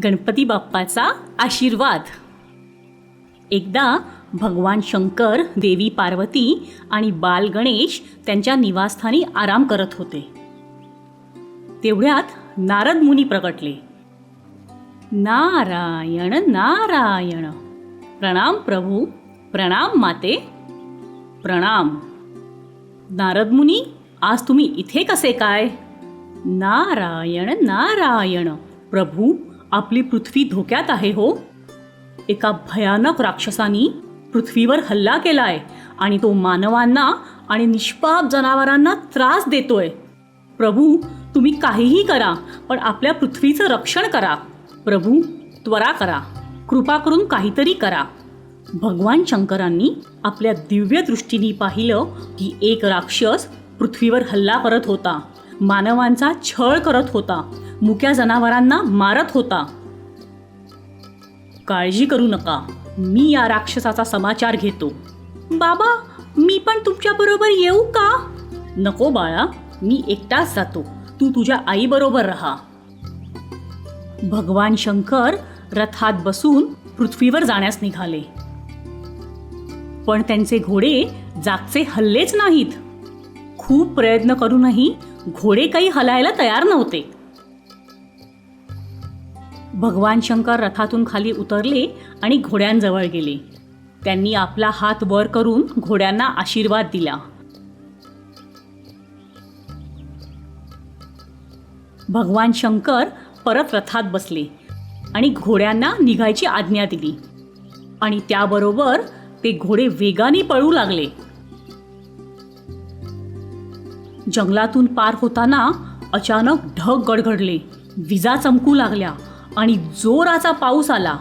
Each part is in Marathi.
गणपती बाप्पाचा आशीर्वाद. एकदा भगवान शंकर, देवी पार्वती आणि बाल गणेश त्यांच्या निवासस्थानी आराम करत होते. तेवढ्यात नारद मुनी प्रगटले. नारायण नारायण, प्रणाम प्रभू, प्रणाम माते, प्रणाम. नारद मुनी, आज तुम्ही इथे कसे काय? नारायण नारायण, प्रभू, आपली पृथ्वी धोक्यात आहे हो. एका भयानक राक्षसानी पृथ्वीवर हल्ला केलाय आणि तो मानवांना आणि निष्पाप जनावरांना त्रास देतोय. प्रभू, तुम्ही काहीही करा, पण आपल्या पृथ्वीचं रक्षण करा. प्रभू, त्वरा करा, कृपा करून काहीतरी करा. भगवान शंकरांनी आपल्या दिव्य दृष्टीने पाहिलं की एक राक्षस पृथ्वीवर हल्ला करत होता, मानवांचा छळ करत होता, मुक्या जनावरांना मारत होता. काळजी करू नका, मी या राक्षसाचा समाचार घेतो. बाबा, मी पण तुमच्याबरोबर येऊ का? नको बाळा, मी एकटाच जातो, तू तुझ्या आईबरोबर राहा. भगवान शंकर रथात बसून पृथ्वीवर जाण्यास निघाले. पण त्यांचे घोडे जागचे हल्लेच नाहीत. खूप प्रयत्न करूनही घोडे काही हलायला तयार नव्हते. भगवान शंकर रथातून खाली उतरले आणि घोड्यांजवळ गेले. त्यांनी आपला हात वर करून घोड्यांना आशीर्वाद दिला. भगवान शंकर परत रथात बसले आणि घोड्यांना निघायची आज्ञा दिली. आणि त्याबरोबर ते घोडे वेगाने पळू लागले. जंगलातून पार होताना अचानक ढग गडगडले, विजा चमकू लागल्या आणि जोराचा पाऊस आला.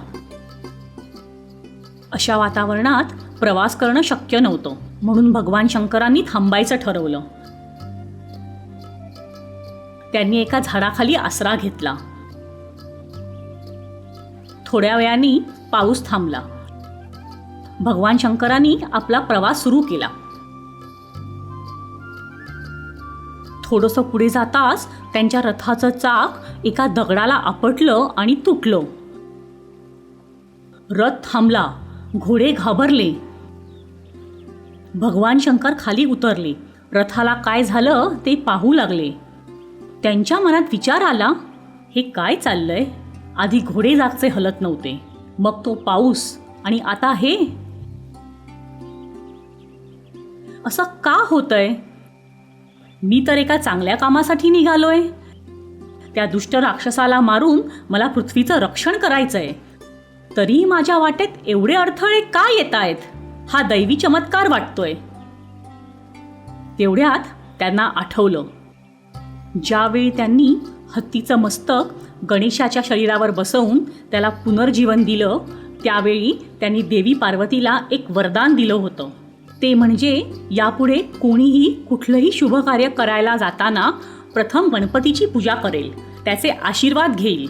अशा वातावरणात प्रवास करणं शक्य नव्हतं, म्हणून भगवान शंकरांनी थांबायचं ठरवलं. त्यांनी एका झाडाखाली आसरा घेतला. थोड्या वेळाने पाऊस थांबला. भगवान शंकरांनी आपला प्रवास सुरू केला. थोडंसं पुढे जाताच त्यांच्या रथाचं चाक एका दगडाला आपटलं आणि तुटलं. रथ थांबला. घोडे घाबरले. भगवान शंकर खाली उतरले. रथाला काय झालं ते पाहू लागले. त्यांच्या मनात विचार आला, हे काय चाललंय? आधी घोडे जागचे हलत नव्हते, मग तो पाऊस, आणि आता हे असं का होतंय? मी तर एका चांगल्या कामासाठी निघालोय. त्या दुष्ट राक्षसाला मारून मला पृथ्वीचं रक्षण करायचंय, तरी माझ्या वाटेत एवढे अडथळे का येत आहेत? हा दैवी चमत्कार वाटतोय. तेवढ्यात त्यांना आठवलं, ज्यावेळी त्यांनी हत्तीचं मस्तक गणेशाच्या शरीरावर बसवून त्याला पुनर्जीवन दिलं, त्यावेळी त्यांनी देवी पार्वतीला एक वरदान दिलं होतं. ते म्हणजे यापुढे कोणीही कुठलंही शुभ कार्य करायला जाताना प्रथम गणपतीची पूजा करेल, त्याचे आशीर्वाद घेईल.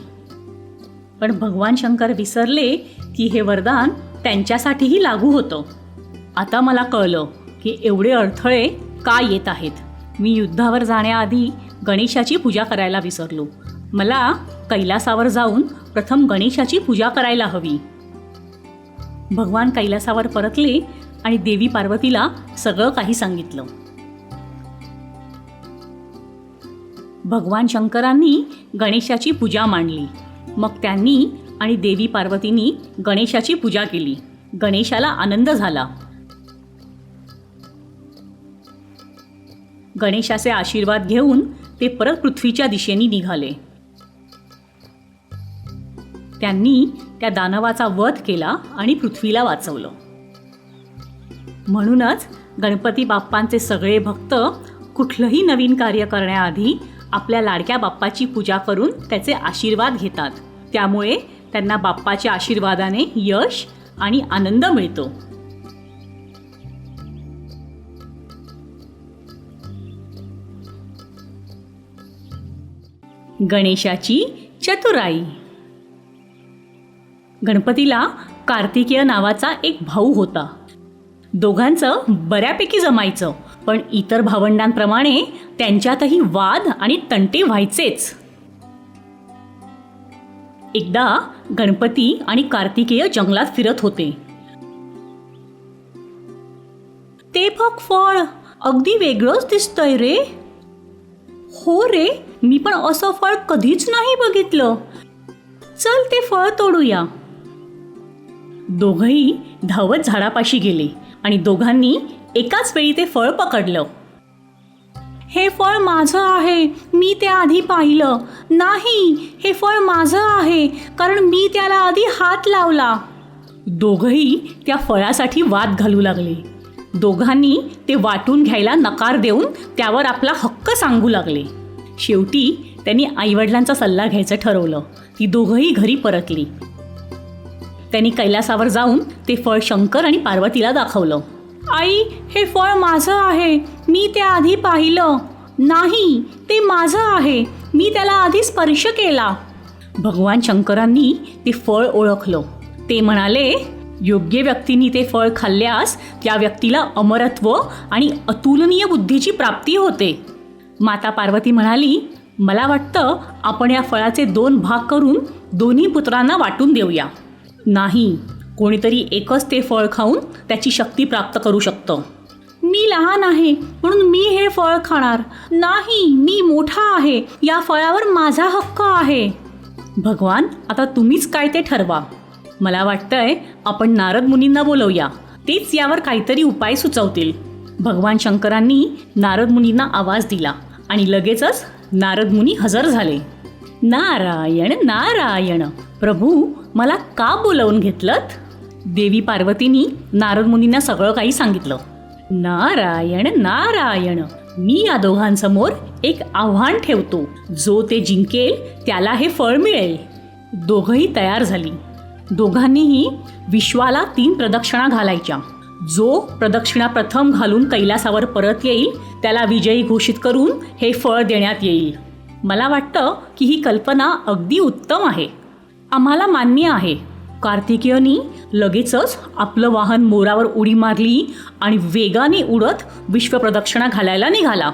पण भगवान शंकर विसरले की हे वरदान त्यांच्यासाठीही लागू होतं. आता मला कळलं की एवढे अडथळे का येत आहेत. मी युद्धावर जाण्याआधी गणेशाची पूजा करायला विसरलो. मला कैलासावर जाऊन प्रथम गणेशाची पूजा करायला हवी. भगवान कैलासावर परतले आणि देवी पार्वतीला सगळं काही सांगितलं. भगवान शंकरांनी गणेशाची पूजा मांडली. मग त्यांनी आणि देवी पार्वतींनी गणेशाची पूजा केली. गणेशाला आनंद झाला. गणेशाचे आशीर्वाद घेऊन ते परत पृथ्वीच्या दिशेने निघाले. त्यांनी त्या दानवाचा वध केला आणि पृथ्वीला वाचवलं. म्हणूनच गणपती बाप्पांचे सगळे भक्त कुठलंही नवीन कार्य करण्याआधी आपल्या लाडक्या बाप्पाची पूजा करून त्याचे आशीर्वाद घेतात. त्यामुळे त्यांना बाप्पाच्या आशीर्वादाने यश आणि आनंद मिळतो. गणेशाची चतुराई. गणपतीला कार्तिकेय नावाचा एक भाऊ होता. दोघांचं बऱ्यापैकी जमायचं, पण इतर भावंडांप्रमाणे त्यांच्यातही वाद आणि तंटे व्हायचेच. एकदा गणपती आणि कार्तिकेय जंगलात फिरत होते. ते बघ फळ, अगदी वेगळंच दिसतंय रे. हो रे, मी पण असं फळ कधीच नाही बघितलं. चल ते फळ तोडूया. दोघंही धावत झाडापाशी गेले आणि दोघांनी एकाच वेळी ते फळ पकडलं. हे फळ माझं आहे, मी ते आधी पाहिलं. नाही, हे फळ माझं आहे, कारण मी त्याला आधी हात लावला. दोघंही त्या फळासाठी वाद घालू लागले. दोघांनी ते वाटून घ्यायला नकार देऊन त्यावर आपला हक्क सांगू लागले. शेवटी त्यांनी आईवडिलांचा सल्ला घ्यायचं ठरवलं. ती दोघंही घरी परतली. त्यांनी कैलासावर जाऊन ते फळ शंकर आणि पार्वतीला दाखवलं. आई, हे फळ माझं आहे, मी ते आधी पाहिलं. नाही, ते माझं आहे, मी त्याला आधी स्पर्श केला. भगवान शंकरांनी ते फळ ओळखलं. ते म्हणाले, योग्य व्यक्तींनी ते फळ खाल्ल्यास त्या व्यक्तीला अमरत्व आणि अतुलनीय बुद्धीची प्राप्ती होते. माता पार्वती म्हणाली, मला वाटतं आपण या फळाचे 2 भाग करून दोन्ही पुत्रांना वाटून देऊया. नाही, कोणीतरी एकच ते फळ खाऊन त्याची शक्ती प्राप्त करू शकतं. मी लहान आहे म्हणून मी हे फळ खाणार. नाही, मी मोठा आहे, या फळावर माझा हक्क आहे. भगवान, आता तुम्हीच काय ते ठरवा. मला वाटतंय आपण नारद मुनींना बोलवूया, तेच यावर काहीतरी उपाय सुचवतील. भगवान शंकरांनी नारद मुनींना आवाज दिला आणि लगेचच नारद मुनी हजर झाले. नारायण नारायण, प्रभू मला का बोलवून घेतलत? देवी पार्वतींनी नारद मुनींना सगळं काही सांगितलं. नारायण नारायण, मी या दोघांसमोर एक आव्हान ठेवतो. जो ते जिंकेल त्याला हे फळ मिळेल. दोघंही तयार झाली. दोघांनीही विश्वाला 3 प्रदक्षिणा घालायच्या. जो प्रदक्षिणा प्रथम घालून कैलासावर परत येईल त्याला विजयी घोषित करून हे फळ देण्यात येईल. मला वाटतं की ही कल्पना अगदी उत्तम आहे. आम्हाला मान्य आहे. कार्तिकेयनी लगेचच आपलं वाहन मोरावर उडी मारली आणि वेगाने उडत विश्वप्रदक्षिणा घालायला निघाला.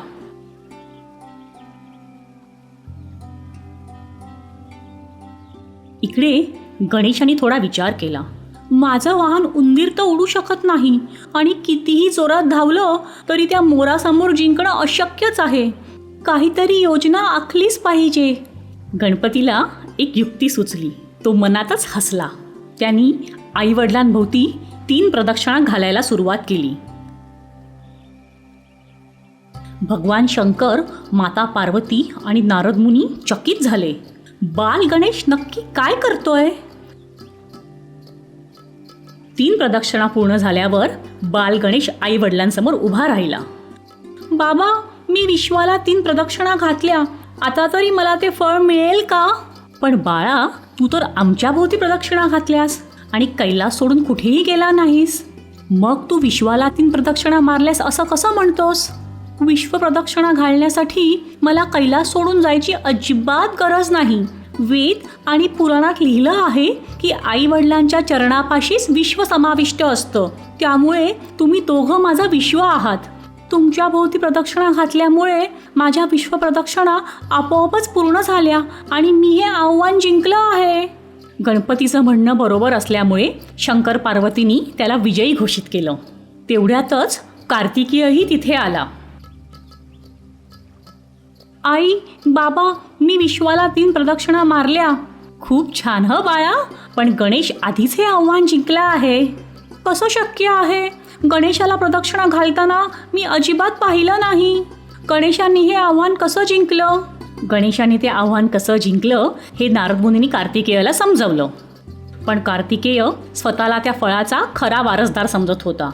इकडे गणेशाने थोडा विचार केला. माझं वाहन उंदीर तर उडू शकत नाही आणि कितीही जोरात धावलं तरी त्या मोरासमोर जिंकणं अशक्यच आहे. काहीतरी योजना आखलीच पाहिजे. गणपतीला एक युक्ती सुचली. तो मनातच हसला. त्यांनी आईवडिलांभोवती 3 प्रदक्षिणा घालायला सुरुवात केली. भगवान शंकर, माता पार्वती आणि नारद मुनी चकित झाले. बाल गणेश नक्की काय करतोय? 3 प्रदक्षिणा पूर्ण झाल्यावर बाल गणेश आई वडिलांसमोर उभा राहिला. बाबा, मी विश्वाला 3 प्रदक्षिणा घातल्या. आता तरी मला ते फळ मिळेल का? पण बाळा, तू तर आमच्या भोवती प्रदक्षिणा घातल्यास आणि कैलास सोडून कुठेही गेला नाहीस. मग तू विश्वाला 3 प्रदक्षिणा मारल्यास असं कसं म्हणतोस? विश्व प्रदक्षिणा घालण्यासाठी मला कैलास सोडून जायची अजिबात गरज नाही. वेद आणि पुराणात लिहिलं आहे की आई वडिलांच्या चरणापाशीच विश्व समाविष्ट असतं. त्यामुळे तुम्ही दोघं माझा विश्व आहात. तुमच्या भोवती प्रदक्षिणा घातल्यामुळे माझ्या विश्व प्रदक्षिणा आपोआपच पूर्ण झाल्या आणि मी हे आव्हान जिंकलं आहे. गणपतीचं म्हणणं बरोबर असल्यामुळे शंकर पार्वतींनी त्याला विजयी घोषित केलं. तेवढ्यातच कार्तिकेयही तिथे आला. आई, बाबा, मी विश्वाला 3 प्रदक्षिणा मारल्या. खूप छान ह बाळा, पण गणेश आधीच हे आव्हान जिंकलं आहे. कसं शक्य आहे? गणेशाला प्रदक्षिणा घालताना मी अजिबात पाहिलं नाही. गणेशांनी हे आव्हान कसं जिंकलं? गणेशाने ते आव्हान कसं जिंकलं हे नारद मुनींनी कार्तिकेयला समजवलं. पण कार्तिकेय स्वतःला त्या फळाचा खरा वारसदार समजत होता.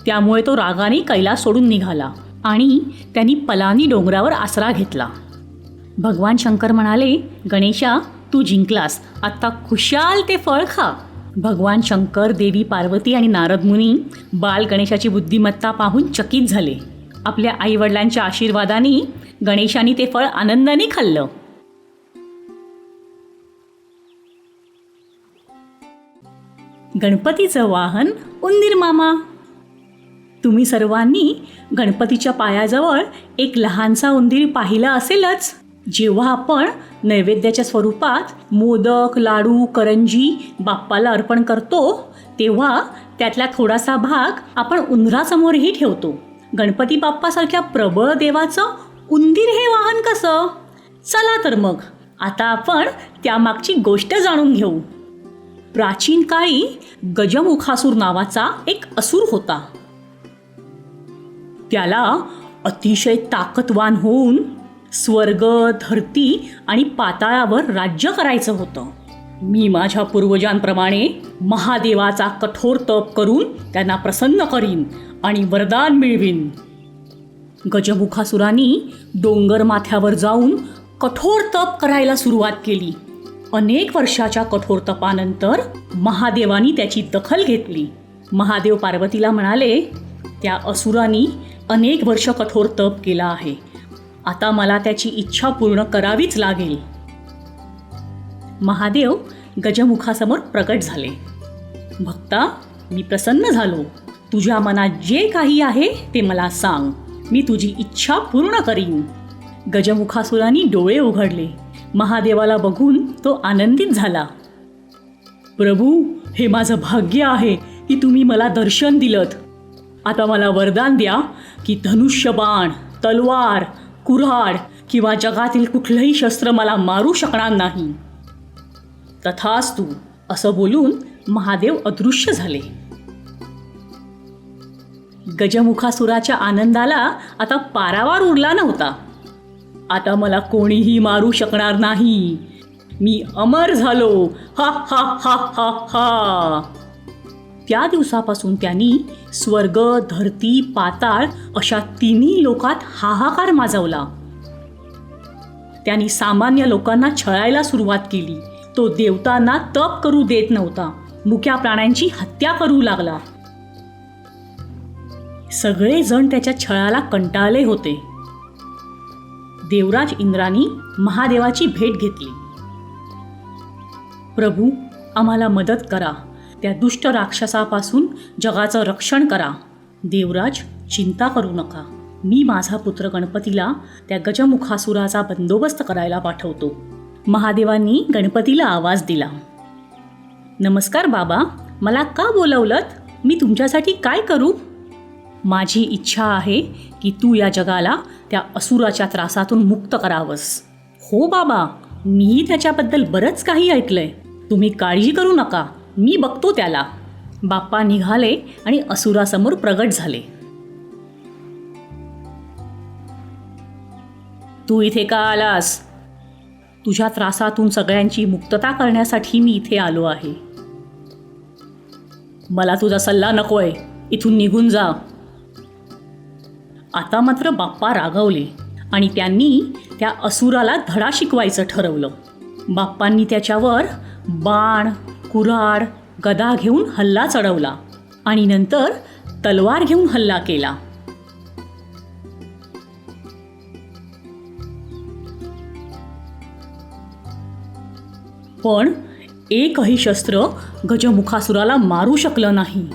त्यामुळे तो रागाने कैलास सोडून निघाला आणि त्यांनी पलानी डोंगरावर आसरा घेतला. भगवान शंकर म्हणाले, गणेशा, तू जिंकलास. आता खुशाल ते फळ खा. भगवान शंकर, देवी पार्वती आणि नारद मुनी बाल गणेशाची बुद्धिमत्ता पाहून चकित झाले. आपल्या आईवडिलांच्या आशीर्वादाने गणेशाने ते फळ आनंदाने खाल्लं. गणपतीचं वाहन उंदीर मामा. तुम्ही सर्वांनी गणपतीच्या पायाजवळ एक लहानसा उंदीर पाहिला असेलच. जेव्हा आपण नैवेद्याच्या स्वरूपात मोदक, लाडू, करंजी बाप्पाला अर्पण करतो, तेव्हा त्यातला थोडासा भाग आपण उंदरासमोरही ठेवतो. गणपती बाप्पासारख्या प्रबळ देवाचं उंदीर हे वाहन कसं? चला तर मग आता आपण त्यामागची गोष्ट जाणून घेऊ. प्राचीन काळी गजमुखासूर नावाचा एक असुर होता. त्याला अतिशय ताकदवान होऊन स्वर्ग, धरती आणि पाताळावर राज्य करायचं होतं. मी माझ्या पूर्वजांप्रमाणे महादेवाचा कठोर तप करून त्यांना प्रसन्न करीन आणि वरदान मिळवीन. गजमुखासुराने डोंगर माथ्यावर जाऊन कठोर तप करायला सुरुवात केली. अनेक वर्षाच्या कठोर तपानंतर महादेवानी त्याची दखल घेतली. महादेव पार्वतीला म्हणाले, त्या असुरानी अनेक वर्ष कठोर तप केला आहे. आता मला त्याची इच्छा पूर्ण करावीच लागेल. महादेव गजमुखासमोर प्रकट झाले. भक्ता, मी प्रसन्न झालो. तुझ्या मनात जे काही आहे ते मला सांग. मी तुझी इच्छा पूर्ण करीन. गजमुखासुराने डोळे उघडले. महादेवाला बघून तो आनंदित झाला. प्रभू, हे माझं भाग्य आहे की तुम्ही मला दर्शन दिलत. आता मला वरदान द्या की धनुष्यबाण, तलवार, कुऱ्हाड किंवा जगातील कुठलंही शस्त्र मला मारू शकणार नाही. तथास्तु, असं बोलून महादेव अदृश्य झाले. गजमुखासुराच्या आनंदाला आता पारावार उरला नव्हता. आता मला कोणीही मारू शकणार नाही. मी अमर झालो. हा हा हा हा हा. त्या दिवसापासून त्यांनी स्वर्ग, धरती, पाताळ अशा तिन्ही लोकात हाहाकार माजवला. त्यांनी सामान्य लोकांना छळायला सुरुवात केली. तो देवतांना तप करू देत नव्हता. मुक्या प्राण्यांची हत्या करू लागला. सगळेजण त्याच्या छळाला कंटाळले होते. देवराज इंद्रानी महादेवाची भेट घेतली. प्रभू, आम्हाला मदत करा. त्या दुष्ट राक्षसापासून जगाचं रक्षण करा. देवराज, चिंता करू नका. मी माझा पुत्र गणपतीला त्या गजमुखासुराचा बंदोबस्त करायला पाठवतो. महादेवांनी गणपतीला आवाज दिला. नमस्कार बाबा, मला का बोलवलत? मी तुमच्यासाठी काय करू? माझी इच्छा आहे की तू या जगाला त्या असुराच्या त्रासातून मुक्त करावंस. हो बाबा, मीही त्याच्याबद्दल बरंच काही ऐकलंय. तुम्ही काळजी करू नका, मी बघतो त्याला. बाप्पा निघाले आणि असुरासमोर प्रगट झाले. तू इथे का आलास? तुझ्या त्रासातून सगळ्यांची मुक्तता करण्यासाठी मी इथे आलो आहे. मला तुझा सल्ला नकोय. इथून निघून जा. आता मात्र बाप्पा रागावले आणि त्यांनी त्या असुराला धडा शिकवायचं ठरवलं. बाप्पांनी त्याच्यावर बाण, कुऱ्हाड, गदा घेऊन हल्ला चढवला आणि नंतर तलवार घेऊन हल्ला केला. पण एकही शस्त्र गजमुखासुराला मारू शकलं नाही.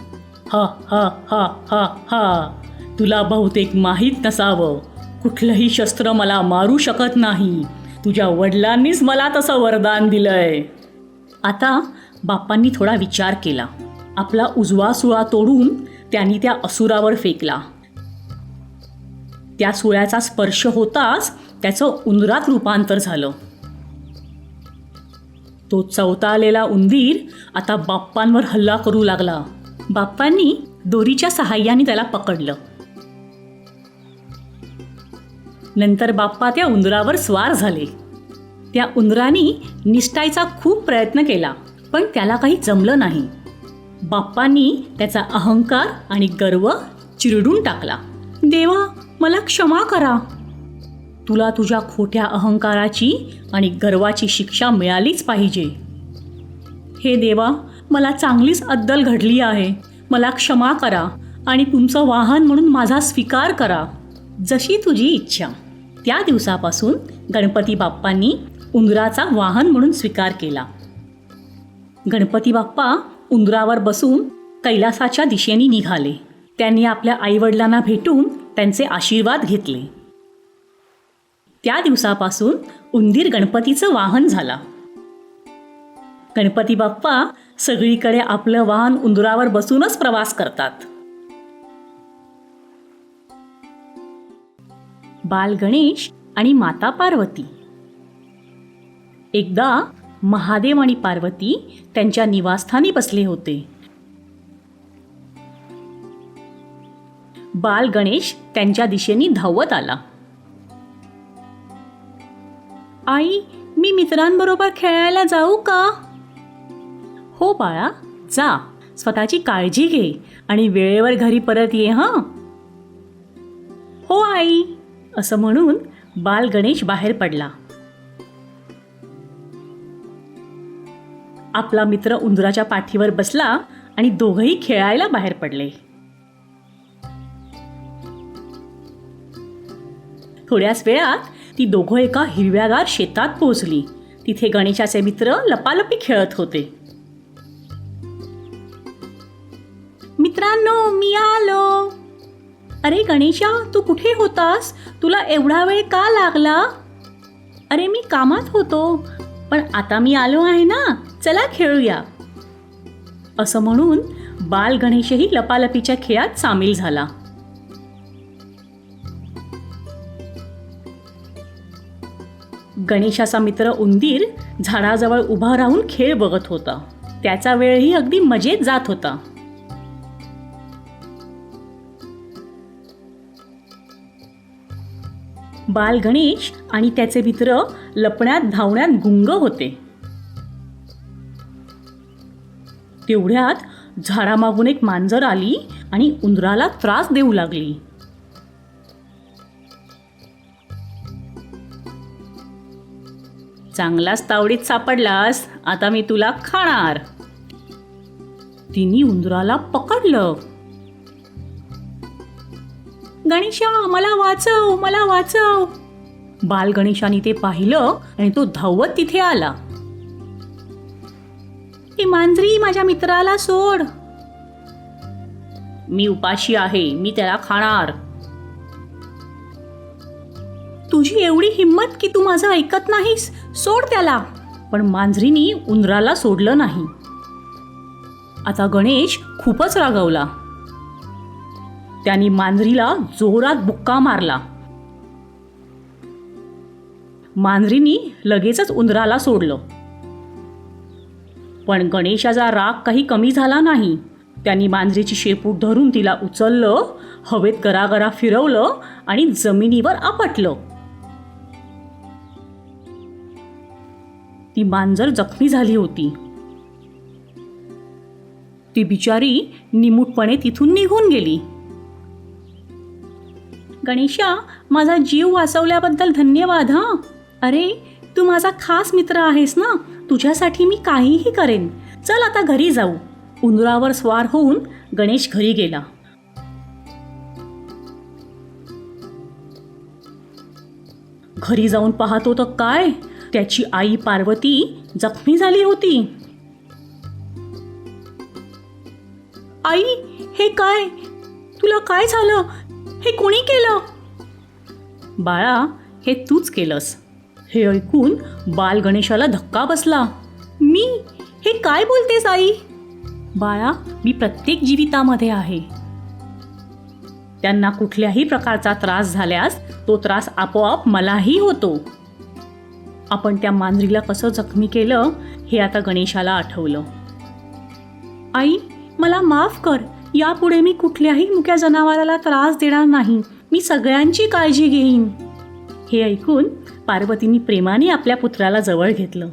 हा हा हा हा हा. तुला बहुतेक माहीत नसावं, कुठलंही शस्त्र मला मारू शकत नाही. तुझ्या वडिलांनीच मला तसं वरदान दिलंय. आता बाप्पांनी थोडा विचार केला. आपला उजवा सुळा तोडून त्यांनी त्या असुरावर फेकला. त्या सुळ्याचा स्पर्श होताच त्याचं उंदरात रूपांतर झालं. तो चवताळलेला उंदीर आता बाप्पांवर हल्ला करू लागला. बाप्पांनी दोरीच्या सहाय्याने त्याला पकडलं. नंतर बाप्पा त्या उंदरावर स्वार झाले. त्या उंदराने निसटायचा खूप प्रयत्न केला, पण त्याला काही जमलं नाही. बाप्पांनी त्याचा अहंकार आणि गर्व चिरडून टाकला. देवा, मला क्षमा करा. तुला तुझ्या खोट्या अहंकाराची आणि गर्वाची शिक्षा मिळालीच पाहिजे. हे देवा, मला चांगलीच अद्दल घडली आहे. मला क्षमा करा आणि तुमचं वाहन म्हणून माझा स्वीकार करा. जशी तुझी इच्छा. त्या दिवसापासून गणपती बाप्पांनी उंदराचा वाहन म्हणून स्वीकार केला. गणपती बाप्पा उंदरावर बसून कैलासाच्या दिशेने निघाले. त्यांनी आपल्या आईवडिलांना भेटून त्यांचे आशीर्वाद घेतले. त्या दिवसापासून उंदीर गणपतीचं वाहन झाला. गणपती बाप्पा सगळीकडे आपलं वाहन उंदरावर बसूनच प्रवास करतात. बाल गणेश आणि माता पार्वती. एकदा महादेव आणि पार्वती त्यांच्या निवासस्थानी बसले होते. बाल गणेश त्यांच्या दिशेने धावत आला. आई, मी मित्रांबरोबर खेळायला जाऊ का? हो बाळा, जा. स्वतःची काळजी घे आणि वेळेवर घरी परत ये हं. हो आई, असं म्हणून बाल गणेश बाहेर पडला. आपला मित्र उंदराच्या पाठीवर बसला आणि दोघंही खेळायला बाहेर पडले. थोड्याच वेळात ती दोघं एका हिरव्यागार शेतात पोहोचली. तिथे गणेशाचे मित्र लपालपी खेळत होते. मित्रांनो, मी आलो. अरे गणेशा, तू कुठे होतास? तुला एवढा वेळ का लागला? अरे मी कामात होतो, पण आता मी आलो आहे ना, चला खेळूया. असं म्हणून बाल गणेशही लपालपीच्या खेळात सामील झाला. गणेशाचा मित्र उंदीर झाडाजवळ उभा राहून खेळ बघत होता. त्याचा वेळही अगदी मजेत जात होता. बाल गणेश आणि त्याचे मित्र लपण्यात धावण्यात गुंग होते. तेवढ्यात झाडामागून एक मांजर आली आणि उंदराला त्रास देऊ लागली. चांगलाच तावडीत सापडलास, आता मी तुला खाणार. तिने उंदराला पकडलं. गणेशा, मला वाचव, मला वाचव. बाल गणेशाने ते पाहिलं आणि तो धावत तिथे आला. हे मांजरी, माझ्या मित्राला सोड. मी उपाशी आहे, मी त्याला खाणार. तुझी एवढी हिम्मत की तू माझं ऐकत नाहीस? सोड त्याला. पण मांजरीने उंदराला सोडलं नाही. आता गणेश खूपच रागावला. त्याने मांजरीला जोरात बुक्का मारला. मांजरीने लगेचच उंदराला सोडलं. पण गणेशाचा राग काही कमी झाला नाही. त्यांनी मांजरीची शेपूट धरून तिला उचललं, हवेत गरागरा फिरवलं आणि जमिनीवर आपटलं. ती मांजर जखमी झाली होती. ती बिचारी निमूटपणे तिथून निघून गेली. गणेशा, माझा जीव वाचवल्याबद्दल धन्यवाद हं. अरे, तू माझा खास मित्र आहेस ना, तुझ्यासाठी मी काहीही करेन. चल आता घरी जाऊ. उंदरावर स्वार होऊन गणेश घरी गेला. घरी जाऊन पाहतो तर काय, त्याची आई पार्वती जखमी झाली होती. आई, हे काय? तुला काय झालं? हे कोणी केलं? बाळा, हे तूच केलंस. हे ऐकून बाल गणेशाला धक्का बसला. मी? हे काय बोलतेस आई? बाळा, मी प्रत्येक जीवितामध्ये आहे. त्यांना कुठल्याही प्रकारचा त्रास झाल्यास तो त्रास आपोआप मलाही होतो. आपण त्या मांजरीला कसं जखमी केलं हे आता गणेशाला आठवलं. आई, मला माफ कर. यापुढे मी कुठल्याही मुक्या जनावराला त्रास देणार नाही. मी सगळ्यांची काळजी घेईन. हे ऐकून पार्वतीने प्रेमाने आपल्या पुत्राला जवळ घेतलं.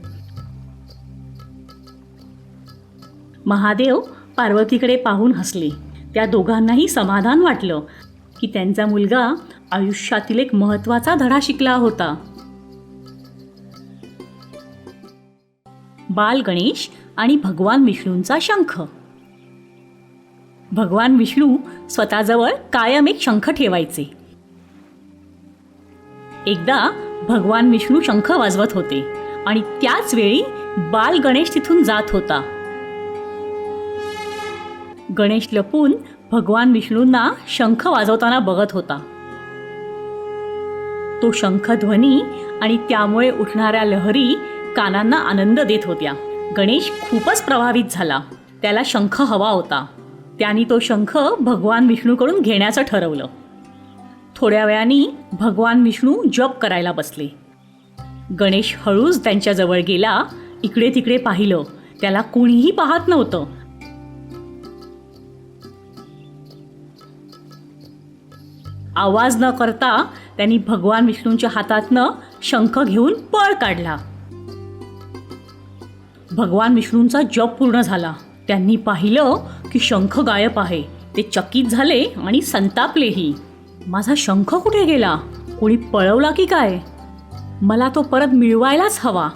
महादेव पार्वतीकडे पाहून हसले. त्या दोघांनाही समाधान वाटलं की त्यांचा मुलगा आयुष्यातील एक महत्त्वाचा धडा शिकला होता. बाल गणेश आणि भगवान विष्णूंचा शंख. भगवान विष्णू स्वतःजवळ कायम एक शंख ठेवायचे. एकदा भगवान विष्णू शंख वाजवत होते आणि त्याच वेळी बाल गणेश तिथून जात होता. गणेश लपून भगवान विष्णूंना शंख वाजवताना बघत होता. तो शंखध्वनी आणि त्यामुळे उठणाऱ्या लहरी कानांना आनंद देत होत्या. गणेश खूपच प्रभावित झाला. त्याला शंख हवा होता. त्याने तो शंख भगवान विष्णूकडून घेण्याचं ठरवलं. थोड्या वेळाने भगवान विष्णू जप करायला बसले. गणेश हळूच त्यांच्याजवळ गेला. इकडे तिकडे पाहिलं. त्याला कोणीही पाहत नव्हतं. आवाज न करता त्यांनी भगवान विष्णूंच्या हातातनं शंख घेऊन पळ काढला. भगवान विष्णूंचा जप पूर्ण झाला. त्यांनी पाहिलं की शंख गायब आहे. ते चकित झाले आणि संतापलेही. माझा शंख कुठे गेला? कोणी पळवला की काय? मला तो परत मिळवायलाच हवा.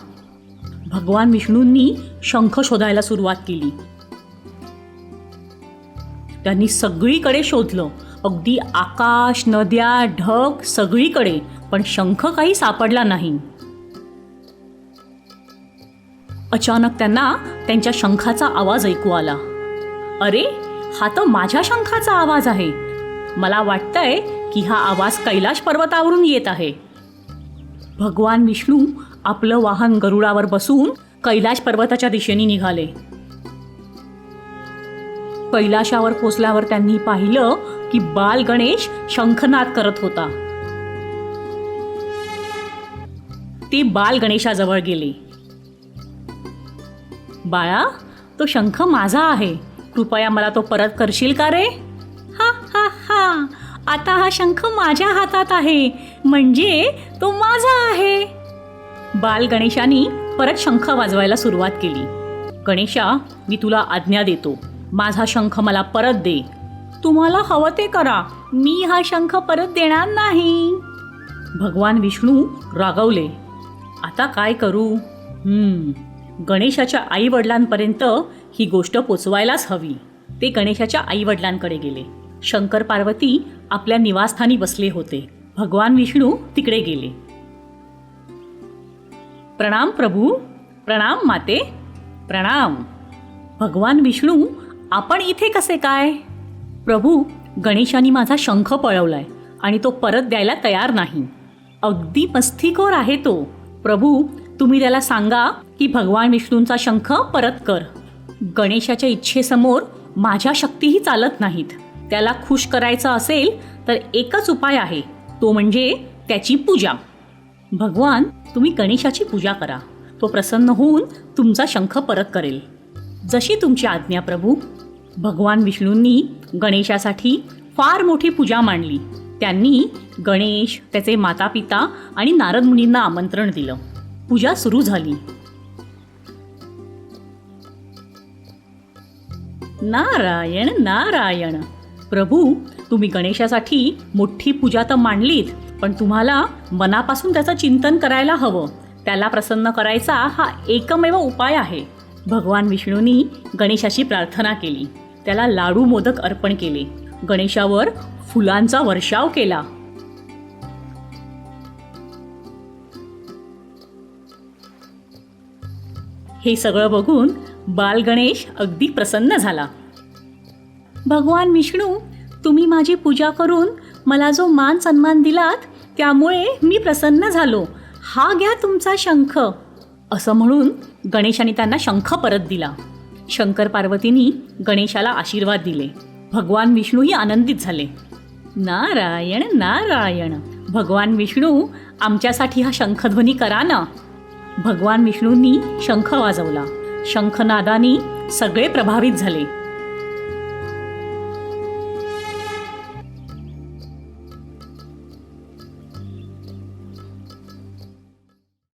भगवान विष्णूंनी शंख शोधायला सुरुवात केली. त्यांनी सगळीकडे शोधलं. अगदी आकाश, नद्या, ढग सगळीकडे, पण शंख काही सापडला नाही. अचानक त्यांना त्यांच्या शंखाचा आवाज ऐकू आला. अरे, हा तर माझ्या शंखाचा आवाज आहे. मला वाटतंय की हा आवाज कैलाश पर्वतावरून येत आहे. भगवान विष्णू आपलं वाहन गरुडावर बसून कैलाश पर्वताच्या दिशेने निघाले. कैलाशावर पोचल्यावर त्यांनी पाहिलं की बाल गणेश शंखनाद करत होता. ते बाल गणेशाजवळ गेले. बाळा, तो शंख माझा आहे. कृपया मला तो परत करशील का रे? हा हा हा, आता हा शंख माझ्या हातात आहे, म्हणजे तो माझा आहे. बाल गणेशाने परत शंख वाजवायला सुरुवात केली. गणेशा, मी तुला आज्ञा देतो. माझा शंख मला परत दे. तुम्हाला हवं ते करा, मी हा शंख परत देणार नाही. भगवान विष्णू रागावले. आता काय करू? गणेशाच्या आई वडिलांपर्यंत ही गोष्ट पोचवायलाच हवी. ते गणेशाच्या आई वडिलांकडे गेले. शंकर पार्वती आपल्या निवासस्थानी बसले होते. भगवान विष्णू तिकडे गेले. प्रणाम प्रभू. प्रणाम माते. प्रणाम. भगवान विष्णू, आपण इथे कसे काय? प्रभू, गणेशाने माझा शंख पळवलाय आणि तो परत द्यायला तयार नाही. अगदी मस्तीखोर आहे तो. प्रभू, तुम्ही त्याला सांगा की भगवान विष्णूंचा शंख परत कर. गणेशाच्या इच्छेसमोर माझ्या शक्तीही चालत नाहीत. त्याला खुश करायचं असेल तर एकच उपाय आहे, तो म्हणजे त्याची पूजा. भगवान, तुम्ही गणेशाची पूजा करा. तो प्रसन्न होऊन तुमचा शंख परत करेल. जशी तुमची आज्ञा प्रभू. भगवान विष्णूंनी गणेशासाठी फार मोठी पूजा मांडली. त्यांनी गणेश, त्याचे माता पिता आणि नारद मुनींना आमंत्रण दिलं. पूजा सुरू झाली. नारायण नारायण. प्रभू, तुम्ही गणेशासाठी मोठी पूजा तर मांडलीत, पण तुम्हाला मनापासून त्याचं चिंतन करायला हवं. त्याला प्रसन्न करायचा हा एकमेव उपाय आहे. भगवान विष्णूंनी गणेशाची प्रार्थना केली. त्याला लाडू मोदक अर्पण केले. गणेशावर फुलांचा वर्षाव केला. हे सगळं बघून बाल गणेश अगदी प्रसन्न झाला. भगवान विष्णू, तुम्ही माझी पूजा करून मला जो मान सन्मान दिलात त्यामुळे मी प्रसन्न झालो. हा घ्या तुमचा शंख. असं म्हणून गणेशाने त्यांना शंख परत दिला. शंकर पार्वतींनी गणेशाला आशीर्वाद दिले. भगवान विष्णूही आनंदित झाले. नारायण नारायण. भगवान विष्णू, आमच्यासाठी हा शंखध्वनी करा ना. भगवान विष्णूंनी शंख वाजवला. शंखनादानी सगळे प्रभावित झाले.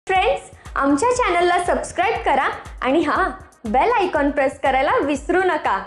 फ्रेंड्स, आमच्या चॅनलला सबस्क्राईब करा आणि हां, बेल आयकॉन प्रेस करायला विसरू नका.